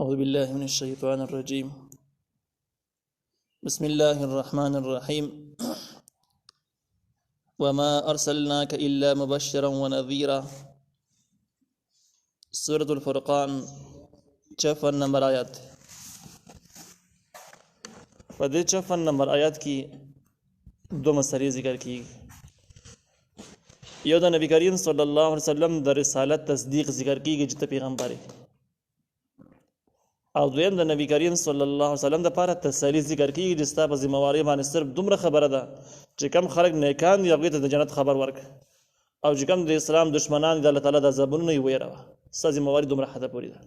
أعوذ بالله من الشيطان الرجيم. بسم الله الرحمن الرحيم. وما أرسلناك إلا مبشرا ونذيرا. سورة الفرقان 56 نمبر آیات. په دې 56 نمبر آیات کې دو مسلې ذکر کیږي. یو د نبی کریم صلی الله علیه وسلم د رسالت تصدیق ذکر کیږي چې ته پیغمبر یې، او دویم د نبی کریم صلی الله علیه وسلم د لپاره تسلی ذکر کیږي چې ستا په ذمہواری باندې صرف دومره خبره ده چې کم خلک نیکان دي هغوی ته د جنت خبر ورک، او چې کم د اسلام دشمنان دي د الله تعالی د عذابونو نه یې ویروه. ستا ذمہواری دومره حده پورې ده.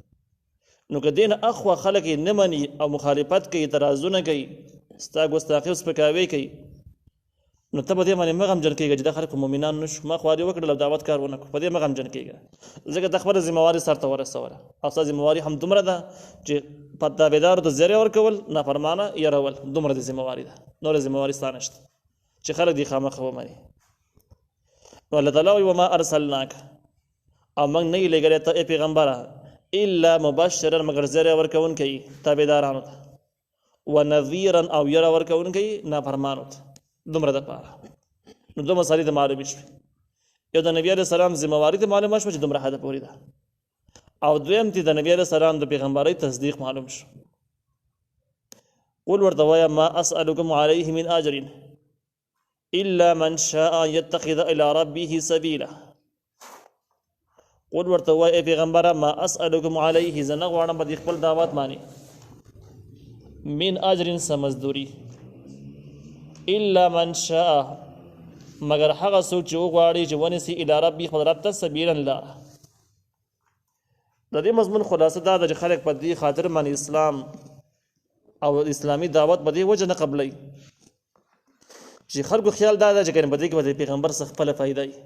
نو که دې نه اخوا خلک یې نه مني او مخالفت کوي، اعتراضونه کوي، ستا ګستاخي او سپکاوی کوي، نو ته په دې باندې مه غمجن کېږه چې دا خلک مؤمنان نه شو. ما خواري وکړل او دعوت کار ونه کړو، په دې مه غمجن کېږه، ځکه ته خپله ذمہواري سرته ورسوله. او ستا ذمہواري هم دومره ده چې په تابعدارو ته زیری ورکول، نافرمانه یرول، دومره د ذمہواري ده. نوره ذمہواري ستا نشته چې خلک دې خامخا ومني. نو الله تعالی وایي وما ارسلناک، او موږ نه یې لېږلی ته ای پیغمبره الا مبشرا مگر زیری ورکوونکی تابعدارانو ته، ونذیرا او یره ورکوونکی نافرمانو ته، دومره دپاره. نو دو مسالې ته معلومې شوې. یو د نبي علیه السلام ذمہواري ته معلومه شوه چې دومره حده پورې ده، او دویم تی د نبی علیه السلام د پیغمبرۍ تصدیق معلوم شو. قل ورته وایه ما اسألکم علیه من اجر الا من شاء ان یتخذ الى ربه سبیلا. قل ورته وایه ای پیغمبره ما اسألکم علیه، زه نه غواړم په دې خپل دعوت باندې من اجر څه مزدوري، الا من شاء مگر هغه څوک چې وغواړي چې ونیسي الی ربي خپل رب ته سبیلا لاره. د دې مضمون خلاصه دا ده چې خلک په دې خاطر باندې اسلام او اسلامي دعوت په دې وجه نه قبلوي چې خلکو خیال دا ده چې کنه په دې کې به د پیغمبر څخه خپله فایده وي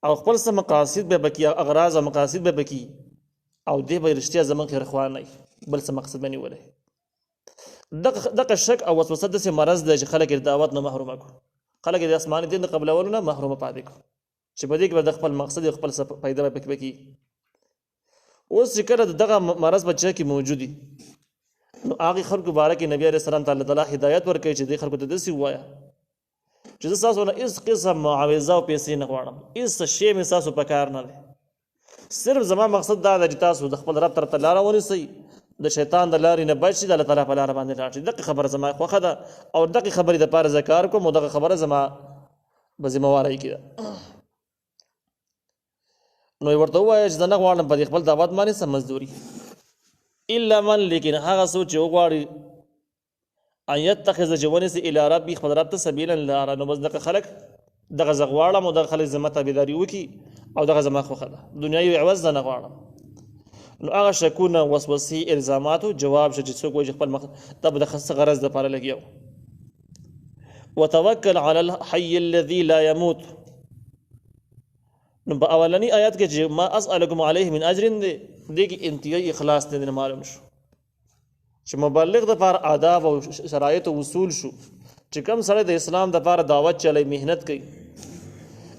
او خپل څه مقاصد به پکې، اغراض او مقاصد به پکې، او دې به رښتیا زموږ خیرخوا نه وي، بل څه مقصد به نیولی. دغه شک او وسوسه داسې مرض دی چې خلک یې د دعوت نه محرومه کړو، خلک یې د آسماني دین د قبلولو نه محرومه پاتې کړو چې په دې کې به د خپل مقصد او خپل فایده به پکې وکړي. اوس چې کله دغه مرض په چا کې موجود وي، نو هغې خلکو باره کې نبي علیه السلام ته الله تعالی هدایت ورکوي چې دې خلکو ته داسې ووایه چې زه ستاسو نه هېڅ قسم معاوضه او پیسې نه غواړم، هېڅ شی مې ستاسو په کار نه دی. صرف زما مقصد دا ده چې تاسو د خپل رب طرف ته لاره ونیسئ، د شیطان د لارې نه بچ شي، د الله تعالی په لاره باندې لاړ شي. دغه خبره زما خوښه ده او دغه خبرې دپاره زه کار کوم، او دغه خبره زما په ذمہوارۍ کې ده. نو یې ورته ووایه چې زه نه غواړم په دې خپل دعوت باندې څه مزدوري، الا من لیکن هغه څوک چې وغواړي ان یتخذ چې ونیسي الی ربي خپل رب ته سبیلا لاره. نو بس دغه خلک دغه زه غواړم او دغه خلک زما تابعداري وکړي او دغه زما خوښه ده، دنیایي عوض زه نه غواړم. نو هغه شکونه، وسوسې، الزاماتو جواب شو چې څوک وایي چې خپل مقصد دا به د څه غرض دپاره لګیا و. وتوکل علی الحی الذي لا يموت. نو په اولنی آیات کې چې ما اسألکم علیه من اجر دی، دې کې انتهایی اخلاص دی معلوم شو چې مبلغ دپاره آداب او شرایط او اصول شو چې کم سړی د اسلام دپاره دعوت چلی، محنت کوي،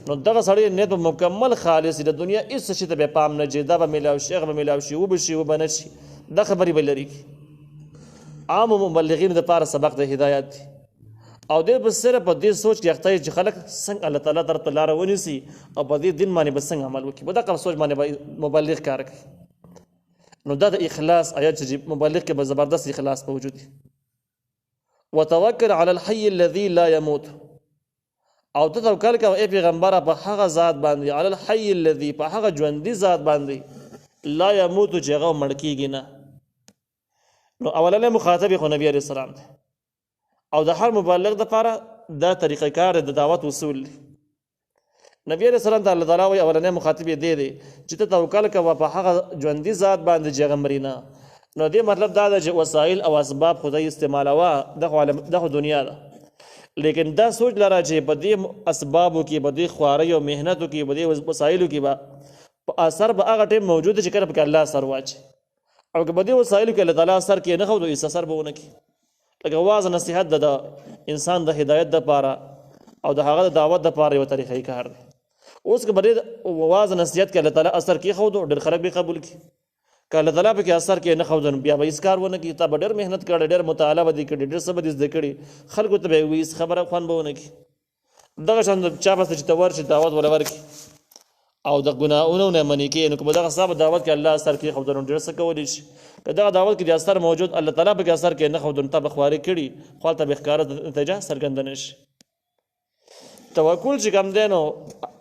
نو دغه سړی نیت به مکمل خالص د دنیا هېڅ شي ته به پام نه جي، دا به میلاو شي، هغه به میلاو شي، وبه شي وبه نه شي، دا خبرې به لري. عامو مبلغینو دپاره سبق د هدایت دی، او دی به صرف په دې سوچ کې اخته چې خلک څنګه الله تعالی طرف ته لاره ونیسي او په دې دین باندې به څنګه عمل وکړي، په دغه سوچ باندې به مبلغ کار کوي. نو دا د اخلاص آیات چې مبلغ کې به زبردست اخلاص موجود دی. وتوکل علی الحی الذي لا يموت، او ته توکل کوه ای پیغمبره په هغه ذات باندې، علی الحی الذي په هغه ژوندي ذات باندې، لا يموت چې هغه مړ کېږي نه. نو اولنی مخاطب خو نبی علیه السلام دی، او د هر مبلغ دپاره دا طریقه کار د دعوت اصول دی. نبی علیه السلام ته الله تعالی وایي اولنی مخاطب یې دی چې ته توکل کوه په هغه ژوندي ذات باندې چې هغه مري نه. نو دې مطلب دا ده چې وسایل او اسباب خدای استعمالوه، دغه دنیا ده، لیکن دا سوچ لره چې په دې اسبابو کې، په دې خوارۍ او محنتو کې، په دې وسایلو کې به په اثر به هغه ټیم موجود چې کله پکې الله اثر واچي، او که په دې وسایلو کې الله تعالی اثر کې نه ښود، هېڅ اثر به ونه کړي. لکه واعظ نصیحت د انسان د هدایت دپاره او د هغه د دعوت دپاره یوه طریقې کار دی. اوس که په دې واعظ نصیحت کې الله تعالی اثر کېښود، ډېر خلک به قبول کړي، که الله تعالی پکې اثر کې نه ښودنو بیا به هېڅ کار ونه کړي. تا به ډېر محنت کړی، ډېر مطالعه به دې کړې، ډېر څه به دې زده کړي، خلکو ته به یې وایي هېڅ خبره خوند به ونه کړي. دغه شان چا پسې چې ته ورشې دعوت وله ورکړي او د ګناهونو نه منې کړې، نو که به دغه ستا په دعوت کې الله اثر کې ښودنو ډېر څه کولی شي. که دغه دعوت کې د اثر موجود الله تعالی پکې اثر کې نه ښودنو تا به خواري کړي، خو هلته به ښکاره نتیجه څرګنده نه شي. توکل چې کوم دی نو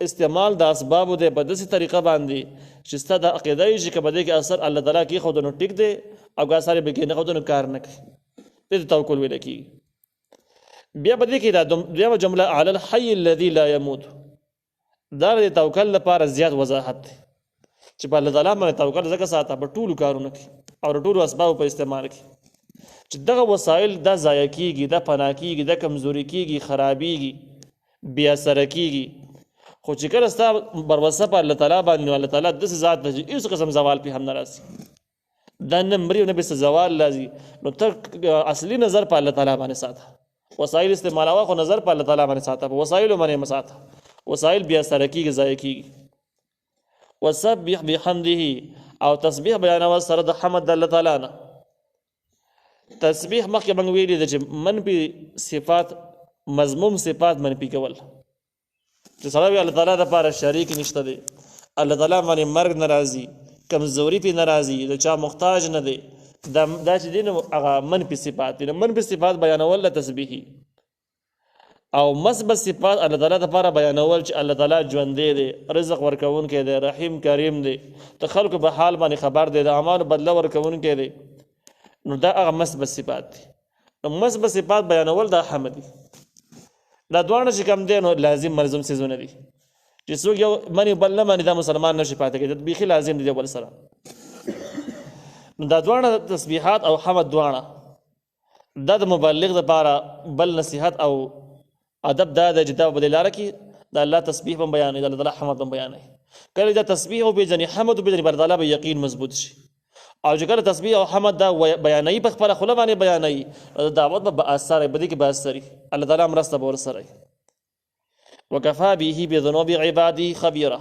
استعمال د اسبابو دی په داسې طریقه باندې چې ستا د عقیده یې چې که په دې کې اثر الله تعالی کېښودو نو ټیک دی، او که اثر یې پکې نه ښودو نو کار نه کوي. دې ته توکل ویلی کېږي. بیا په دې کې دا دویمه جمله علی الحی الذي لا یموت، دا د توکل لپاره زیات وضاحت دی چې په الله تعالی باندې توکل ځکه ساته په ټولو کارونو کې او د ټولو اسبابو په استعمال کې چې دغه وسایل دا ضایع کېږي، دا فنا کېږي، دا کمزوري کېږي، خرابېږي، بیا سره کېږي. خو چې کله ستا بروسه په الله تعالی باندې نو الله تعالی داسې ذات دی چې هېڅ قسم زوال پې هم نه راسي، دا نه مري او نه بېرته زوال راځي. نو ته اصلي نظر په الله تعالی باندې ساته، وسایل استعمالوه خو نظر په الله تعالی باندې ساته، په وسایلو باندې مه ساته. وسایل بیا سره کېږي، ضایع کېږي. وسبح بحمده، او تسبیح بیانوه سره د حمد د الله تعالی نه. تسبیح مخکې موږ ویلي ده چې منفي صفات، مضموم صفات منفي کول، چې سړی وي الله تعالی دپاره شریک نشته دی، الله تعالی باندې مرګ نه راځي، کمزوري پې نه راځي، د چا محتاج نه دی، دا چې دی نو هغه منفي صفات دي. منفي صفات بیانول د تسبیحي، او مثبت صفات الله تعالی دپاره بیانول چې الله تعالی ژوندی دی، رزق ورکوونکی دی، رحیم کریم دی، د خلکو په حال باندې خبر دی، د اعمالو بدله ورکوونکی دی. نو دا هغه مثبت صفات دي. نو مثبت صفات بیانول دا حمد دي. دا دواړه چې کوم دی نو لازم ملزوم څیزونه دي چې څوک یو مني بل نه مني دا مسلمان نشي پاتې کېدی، بیخي لازم دي بل سره. نو دا دواړه تسبیحات او حمد دواړه دا د مبلغ دپاره بل نصیحت او ادب دا دی چې دا په دې لاره کې د الله تسبیح هم بیانوي، د الله تعالی حمد هم بیانوي. کله دا تسبیح وپېژني، حمد وپېژني، پر تعالی به یقین مضبوط شي. او چې کله تسبیح او حمد دا بیانوي په خپله خوله باندې بیانوي، دعوت به باثره په دې کې باثري، الله تعالی مرسته به ورسره وي. وکفا به بذنوب عباده خبیره،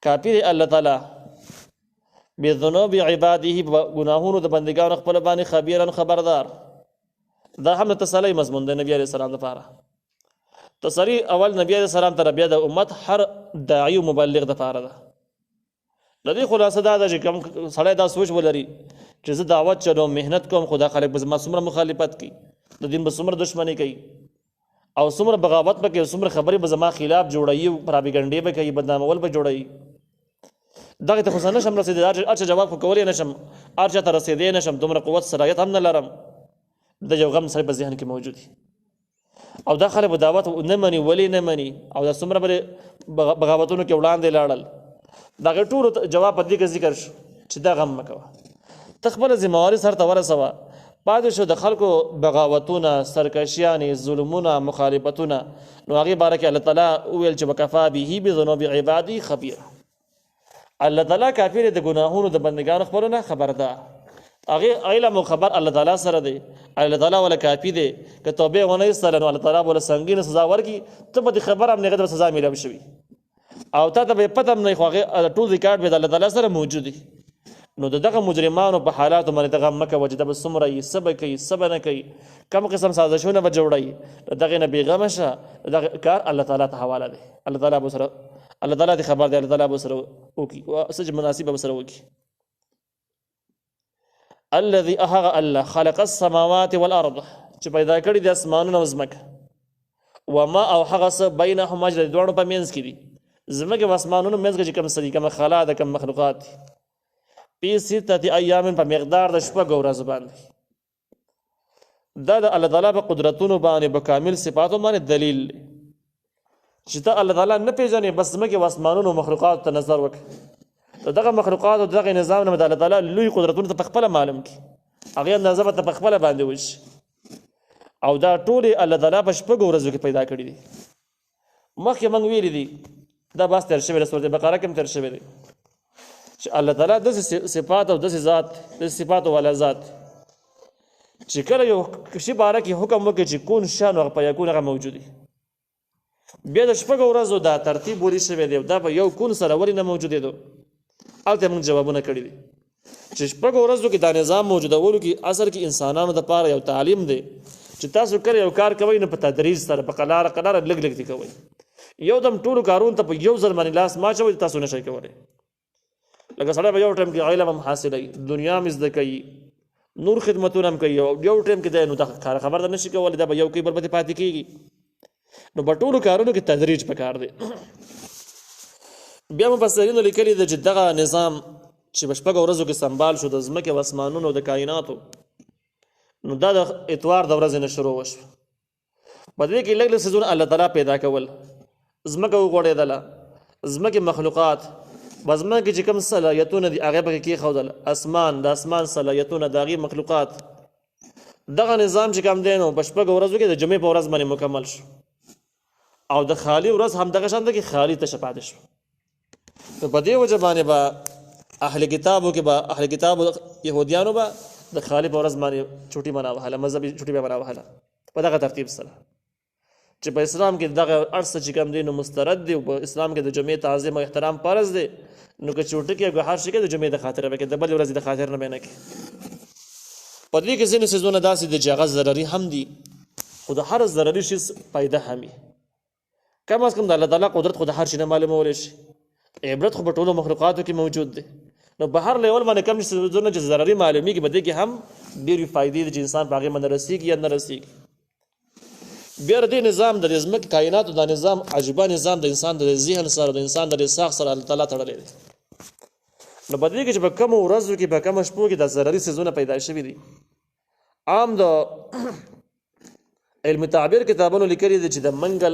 کافي دی الله تعالی بذنوب عباده، ګناهونو د بندګانو خپل باندې خبیرا خبردار. دا هم د تسلی مضمون دی نبی علیه السلام لپاره. تسلی اول نبی علیه السلام ته بیا د امت هر داعی و مبلغ دپاره ده. د دې خلاصه دا ده چې کوم سړی دا سوچ ولري چې زه دعوت چلوم، محنت کوم، خو دا خلک به زما څومره مخالفت کوي، د دین به څومره دښمني کوي، او څومره بغاوت به کوي، څومره خبرې به زما خلاف جوړوي، پراپیګنډې به کوي، بدنامول به جوړوي. دغې ته خو زه نشم رسېدی، هر چا جواب خو کولی نشم، هر چا ته رسېدی نشم، دومره قوت صلاحیت هم نه لرم. د یو غم سړی په ذهن کې موجود وي، او دا خلک به دعوت نه مني. ولې نه مني؟ او دا څومره به بغاوتونو کې وړاندې لاړل. د هغې ټولو جواب په دې کې ذکر شو چې دا غم مه کوه، ته خپله ذمهواري سر ته ورسوه. پاتې شو د خلکو بغاوتونه، سرکشیانې، ظلمونه، مخالفتونه. نو هغې باره کې الله تعالی وویل چې وکفا به بذنوب عبادي خبیره، الله تعالی کافي دی د ګناهونو د بندګانو خپلو نه خبردار. هغې علم او خبر الله تعالی سره دی، الله تعالی وله کافي دی. که توبې ونه ایستله نو الله تعالی به وله سنګینه سزا ورکړي، ته به دې خبر هم نه هغې ته به سزا میلاو شوي، او تا ته به یې پته هم نه وي، خو هغې ټول ریکارډ به د الله تعالی سره موجود وي. نو د دغه مجرمانو په حالاتو باندې ته غم مه کوه چې دا به څومره یي، څه به کوي، څه به نه کوي، کوم قسم سازشونه به جوړوي. د دغې نه بېغمه شه، د دغه کار الله تعالی ته حواله دی. الله تعالی به سره، الله تعالی دې خبر دی، الله تعالی به سره وکړي څه چې مناسب به سره وکړي. الذي هغه الله خلق السماوات والارض، چې پیدا کړي د اسمانونو او ځمکه، وما او هغه څه بینهما چې د دواړو په منځ کې دي، ځمکې او اسمانونو منځ کې چې کوم څه دي، کومه خلا ده، کوم مخلوقات دي، فی ستة ایام په مقدار د شپږو ورځو باندې. دا د الله تعالی په قدرتونو باندې، په کامل صفاتو باندې دلیل دی چې ته الله تعالی نه پېژنې، بس ځمکې او اسمانونو مخلوقاتو ته نظر وکړه. دغه مخلوقات او دغه نظام نه د الله تعالی لوی قدرتونو ته په خپله معلوم کړي، هغې اندازه به ته په خپله باندې وشي. او دا ټولې الله تعالی په شپږو ورځو کې پیدا کړي دي. مخکې موږ ویلي دي، دا بحث تېر شوی دی، سورة بقره کې هم تېر شوی دی چې الله تعالی داسې صفات او داسې ذات، داسې صفات والا ذات چې کله یو شي باره کې حکم وکړي چې کون شا، نو هغه په یکون هغه موجود وي. بیا د شپږو ورځو دا ترتیب ولې شوی دی، دا په یو کون سره ولې نه موجودېدو؟ هلته موږ جوابونه کړي دي. چې شپږ ورځو کې دا نظام موجودولو کې اصل کې انسانانو لپاره یو تعلیم دی چې تاسو کړئ یو کار کوئ نه په تدریج سره په قلاره لږ لږ دي کوئ یو دم ټولو کارونو ته په یو ځل باندې لاس ماچوئ تاسو نشئ کولی لکه سړی په یو ټایم کې علم هم حاصلوي دنیا هم زده کوي نور خدمتونه هم کوي یو ټایم کې دی نو دا خبر ده نشي کولی دا به یو کوي بل پاتې پاتې کېږي نو په ټولو کارونو کې تدریج پکار دی بیا مفسرینو لیکلي ده چې دغه نظام چې په شپږو ورځو کې سنبال شو د ځمکې او اسمانونو د کائناتو نو دا د اتوار د ورځې نه شروع وشو په دې کې لږ لږ څیزونه الله تعالی پیدا کول ځمکه وغوړېدله ځمکې مخلوقات په ځمکه کې چې کوم صلاحیتونه دي هغه پکې کېښودل اسمان د اسمان صلاحیتونه د هغې مخلوقات دغه نظام چې کوم دی نو په شپږو ورځو کې د جمعې په ورځ باندې مکمل شو او د خالي ورځ همدغه شان ده کې خالي تشه پاتې شو نو په دې وجه باندې به اهل کتابو کې به اهل کتابو یهودیانو به د خالي په ورځ باندې چوټي مناوهله مذهبي چوټي به مناوهله په دغه ترتیب سره چې په اسلام کې دغه هر څه چې کوم دی نو مسترد دی په اسلام کې د جمعې تعظیم او احترام فرض دی نو که چوټي کې هر شي کې د جمعې د خاطر به کې د بل ورځې د خاطر نه نه کې په دې کې ځینې څیزونه داسې دي چې هغه ضرري هم دي خو د هر ضرري شي فایده هم وي کم از کم د الله تعالی قدرت خو د هر شي نه معلومولی شي عبرت خو په ټولو مخلوقاتو کې موجود دی نو په هر لیول باندې کم څیزونه چې ضرري معلومیږي په دې کې هم ډېرې فایدې دي چې انسان په هغې باندې رسېږي یا نه رسېږي بیا د دې نظام د ځمکې کائناتو دا نظام عجیبه نظام د انسان د ذهن سره د انسان د ساخ سره الله تعالی تړلی دی نو په دې کې چې په کمو ورځو کې په کمو شپو کې دا ضرري څیزونه پیدا شوي دي عام د علم تعبیر کتابونو لیکلي دي چې د منګل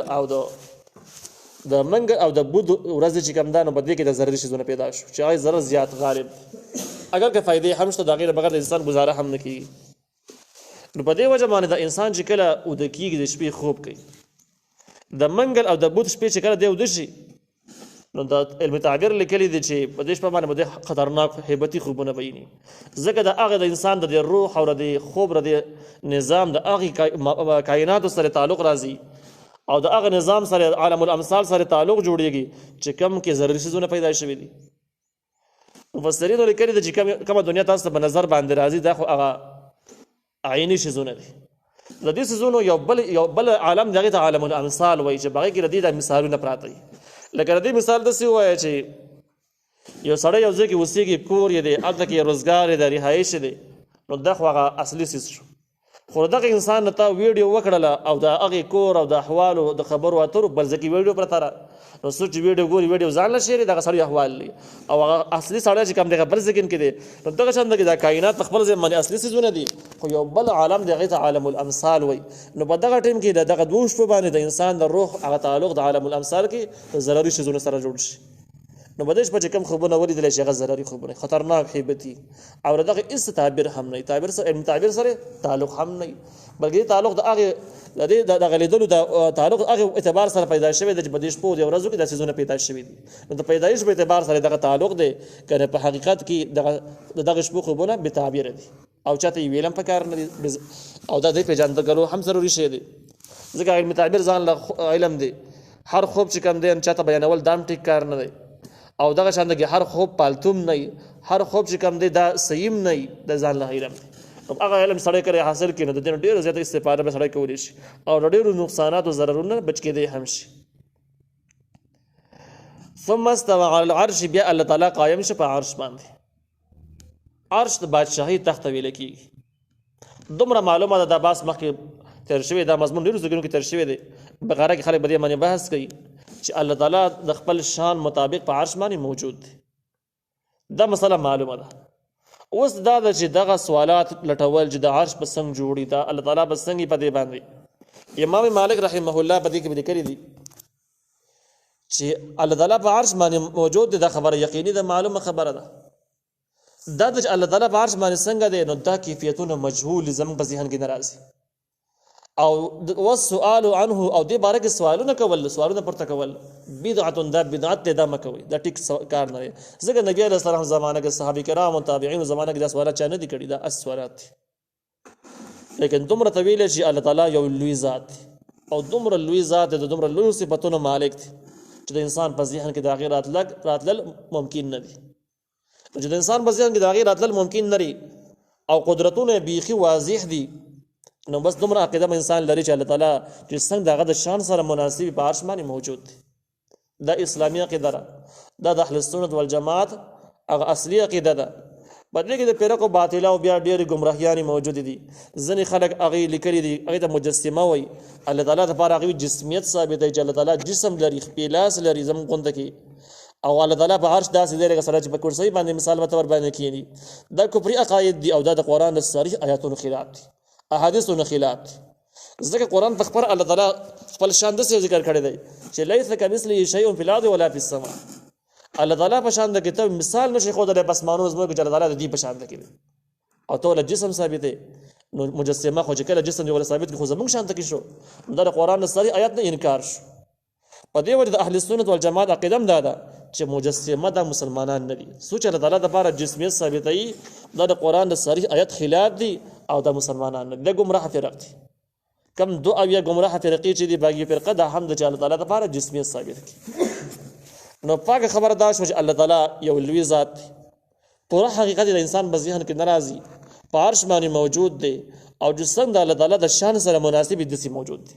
او د بود ورځې چې کوم دا نو په دې کې د ضرري څیزونه پیدا شو چې هغې ضرر زیات غالب اگر که فایدې هم شته د هغې نه بغیر د انسان ګزاره هم نه کېږي نو په دې وجه باندې د انسان چې کله اوده کېږي د شپې خوب کوي د منګل او د بود شپې چې کله دی اوده شي نو د علم تعبیر لیکلي دي چې په دې شپه باندې به خطرناک هیبتي خوبونه ویني ځکه د هغې د انسان د روح او د خوب د نظام د هغې کائناتو سره تعلق راځي او د هغه نظام سره عالم الامثال سره تعلق جوړیږي چې کم کې ضروري څیزونه پیدا شوي دي مفسرینو لیکلي دي چې کومه دنیا تاسو ته په نظر باندې راځي دا خو هغه عیني څیزونه دي د دې څیزونو یو بل عالم دی هغې ته عالم الامثال وایي چې په هغې کې د دې د مثالونه پراته وي لکه د دې مثال داسې ووایه چې یو سړی یو ځای کې اوسېږي کور یې دی هلته کې روزګار یې دی رهایش دی نو دا خو هغه اصلي څیز شو خو دغه انسان نه تا ویډیو وکړله او د هغې کور او د احوالو د خبرو اترو بل ځای کې ویډیو پرته ده نو څوک چې ویډیو ګوري ویډیو ځان له شعري دغه سړی احوال دی او هغه اصلي سړی چې کوم دی هغه بل ځای کې دی نو دغه شان دی دا کائنات په خپل ځای باندې اصلي څیزونه دي خو یو بل عالم دی هغې ته عالم الامثال وایي نو په دغه ټایم کې د دغه دوو شپو باندې د انسان د روح هغه تعلق د عالم الامثال کې د ضروري څیزونو سره جوړ شي نو په دې شپه چې کوم خوبونه ولیدلی شي هغه ضرري خوبونه خطرناک هیبتي او د دغه هېڅ تعبیر هم نه تعبیر سره علم تعبیر سره تعلق هم نه بلکې تعلق د هغې د دغه لیدلو د تعلق هغې اعتبار سره پیدا شوی دی چې په دې شپو د ورځو کې دا څیزونه پیدا شوي دي نو د پیدایش په اعتبار سره دغه تعلق دی که نه په حقیقت کې د دغه شپو خوبونه بې تعبیره دي او چاته یې ویل هم پکار نه دي او دا د پېژندګلو هم ضروري شی دی ځکه علم تعبیر ځان له علم دی هر خوب چې کوم دی چاته بیانول دا هم ټیک کار نه دی او دغه شان دی هر خوب پالتوم نه هر خوب چې کوم دی دا صحیح نه د ځان له علم دی هغه علم سړی کړی حاصل کړي نو د دې نه ډېره زیاته استفاده به سړی کولی شي او د ډېرو نقصاناتو ضررونه بچ کېدی هم شي ثم استوى على العرش بیا الله تعالی قایم شو په عرش باندې عرش د بادشاهي تخت ویل کېږي دومره معلومه ده دا باس مخکې تېر شوی دا مضمون ډېرو ځایونو کې تېر شوی دی بقره کې خلک په دې باندې بحث کوي چې الله تعالی د خپل شان مطابق په عرش باندې موجود دی دا مسله معلومه ده اوس دا ده چې دغه سوالات لټول چې د عرش په څنګ جوړي دا الله تعالی په څنګ په دې باندې امام مالک رحمه الله په دې کې لیکلي دي چې الله تعالی په عرش باندې موجود دی دا خبره یقیني ده معلومه خبره ده دا چې الله تعالی په عرش باندې څنګه دی نو دا کیفیتونه مجهول زموږ په ذهن کې نه راځي او والسؤال عنه او دې باره کې سوالونه پورته کول بدعت دا بدعت دا مکوي دا ټیک کار نه دی ځکه نبی علیه السلام زمانه کې صحابه کرام او تابعین زمانه کې دا سوالات چا نه دي کړي دا سوالات لیکن دومره طویل چې الله تعالی یو لوی ذات او دومره لوی ذات د دومره لوی صفاتونو مالک دی چې د انسان په ذهن کې د هغې راتلل ممکن نه دي چې د انسان په ذهن کې د هغې راتلل ممکن نه او قدرتونه بیخي واضح دي، نو بس دومره عقیده به انسان لري چې الله تعالی چې څنګه د هغه د شان سره مناسب په عرش باندې موجود دی. دا اسلامي عقیده ده، دا د اهل سنت والجماعت هغه اصلي عقیده ده. بدله کې د فرقو باطله او بیا ډېرې ګمراهیانې موجودې دي. ځینې خلک هغې لیکلي دي، هغې ته مجسمه وایي. الله تعالی دپاره هغوی جسمیت ثابتوي چې الله تعالی جسم لري، خپې لاس لري زموږ غونده کې، او الله تعالی په عرش داسې دی لکه سړی چې په کرسۍ باندې مثال به طور باندې کښېني. دا کفري عقاید دي او دا د قرآن د صریح آیاتونو خلاف دي، احادیثو نه خلاف دي. ځکه قرآن په خپل الله تعالی خپل شان داسې ذکر کړی دی چې لیس کمثله شیء فی الارض ولا فی السماء. الله تعالی په شان د کتاب مثال نشي ښودلی په اسمانونو زمکو چې الله تعالی د دې په شان کې دی، او ته له جسم ثابت دی. نو مجسمه خو چې کله جسم دی ولا ثابت خو زموږ شان کې شو، دا د قرآن د صریح آیات نه انکار شو. په دې وجه د اهل سنت والجماعت عقیده هم دا ده چې مجسمه د مسلمانان نه دي. څو چې الله تعالی دپاره جسمیت ثابتوي دا د قرآن د صریح آیات خلاف دي او د مسلمانان نه دي، د ګمراه فرق دي. کم دو اویا ګمراه فرقې چې دي باقي فرقه دا هم د چې الله تعالی دپاره جسمیت ثابت کړي. نو پاکه خبره دا شوه چې الله تعالی یو لوی ذات دی، پوره حقیقت د انسان په ذهن کې نه راځي، په عرش باندې موجود دی او جسم د الله تعالی د شان سره مناسب داسې موجود دی.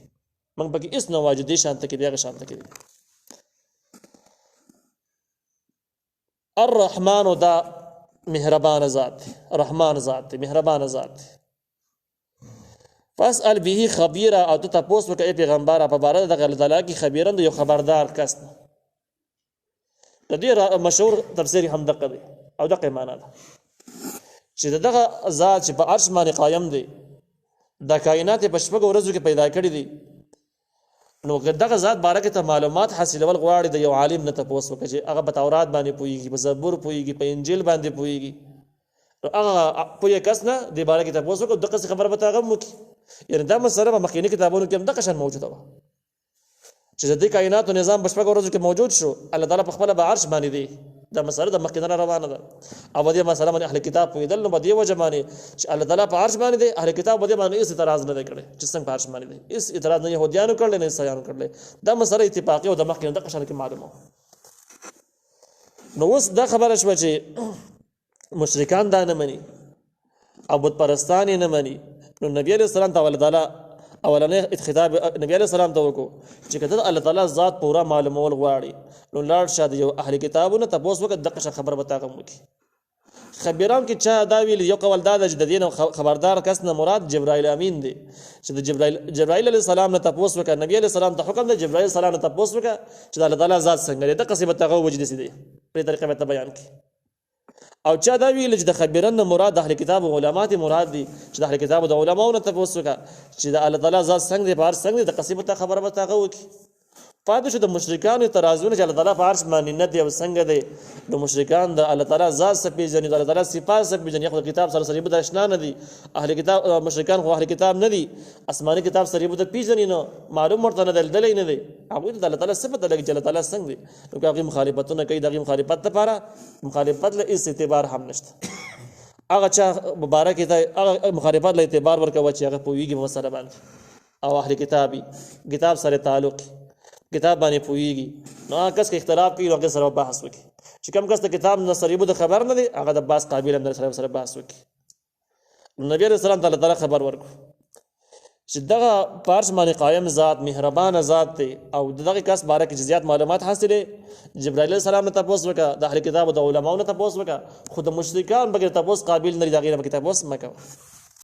موږ پکې هېڅ نه وایو چې دې شان ته کې دی هغه شان ته کې دی. الرحمن دا مهربان ذات دی، رحمان ذات دی، مهربان ذات دی. فاسأل به خبیره او ته تپوس وکړه ای پیغمبره په باره د دغه الله تعالی کې خبیرن د یو خبردار کس نه. د دې مشهور تفسیر هم دقه دی او دقه معنا ده چې دغه ذات چې په عرش باندې قایم دی، د کائنات په شپږو ورځو کې پیدا کړي دي. نو دغه ذات باره کې ته معلومات حاصلول غواړي د یو عالم نه تپوس وکړه چې هغه په تورات باندې پوهېږي، په زبور پوهېږي، په انجیل باندې پوهېږي. نو هغه پوهه کس نه دې باره کې تپوس وکړه، دقسې خبره به ته هغه هم وکړي. یعنې دا مسله په مخکیني کتابونو کې هم دغه شان موجوده وه چې د دې کائناتو نظام په شپږو ورځو کې موجود شو. الله تعالی په خپله به عرش باندې دی، دا مسله د مخکې نه روانه ده. او په دې مسله باندې اهل کتاب پوهېدل، نو په دې وجه باندې چې الله تعالی په عرش باندې دی، اهل کتاب په دې باندې هېڅ اعتراض نه دی کړی چې څنګه په عرش باندې دی. هېڅ اعتراض نه یهودیانو کړلی نه عیسایانو کړلی. دا مسله اتفاقي او د مخکې نه دغه شان کې معلومه وه. نو اوس دا خبره شوه چې مشرکان دا نه مني او بت پرستان یې نه مني. نو نبی علیه السلام ته الله تعالی اولنې خطاب نبی علیه السلام ته وکړو چې که ته د الله تعالی ذات پوره معلومول غواړي نو لاړ شه د یو اهل کتابونه تپوس وکړه، دغه خبره به تا هم وکړي. خبیران کې چا دا ویل، یو قول دا ده چې د دې نه خبردار کس نه مراد جبرائیل امین دی، چې د جبرائیل علیه السلام نه تپوس وکړه. نبی علیه السلام ته حکم دی جبرائیل علیه السلام نه تپوس وکړه چې د الله تعالی ذات څنګه دی، دغسې به ته هغه وجه داسې دی، په دې طریقه به ته بیان کړي. او چا دا ویل چې د خبیران نه مراد د اهل کتاب او علما ته مراد دي، چې د اهل کتاب او د علماو نه تپوس وکړه چې د الله تعالی ذات څنګه دی، په عرش څنګه دی، دغسې به ته خبره به ته هغه وکړي. پاتې شو د مشرکانو اعتراضونه چې الله تعالی په عرش باندې نه دی او څنګه دی. نو مشرکان د الله تعالی ذات څه پېژني، د الله تعالی صفات څه پېژني، خو د کتاب سره سره به اشنا نه دي. اهل کتاب مشرکان خو اهل کتاب نه دي، آسماني کتاب سره به پېژني، نو معلوم ورته نه دلدلی نه دی. هغوی د الله تعالی صفت لګي چې الله تعالی څنګه دی. نو که هغوی مخالفتونه کوي، د هغې مخالفت لپاره مخالفت له هېڅ اعتبار هم نشته. هغه چا مبارک ته هغه مخالفت له اعتبار ورکوه چې هغه پوهېږي په مسله باندې او اهل کتابي کتاب سره تعلق کتاب باندې پوهېږي. نو هغه کس که اختلاف کوي نو هغې سره بحث وکړي. چې کوم کس د کتاب نه صریبو د خبر نه دی هغه د بحث قابل هم در سره بحث وکړي. نبي علیه السلام ته الله تعالی خبر ورکړو چې دغه په عرش باندې قایم ذات مهربانه ذات دی او د دغه کس باره کې چې زیات معلومات حاصلې. جبرائیل علیه السلام نه تپوس وکړه، د اهل کتاب او د علماو نه تپوس وکړه، خو د مشرکان بغیر تپوس قابل نه دي، د هغې نه به تپوس مه کوه.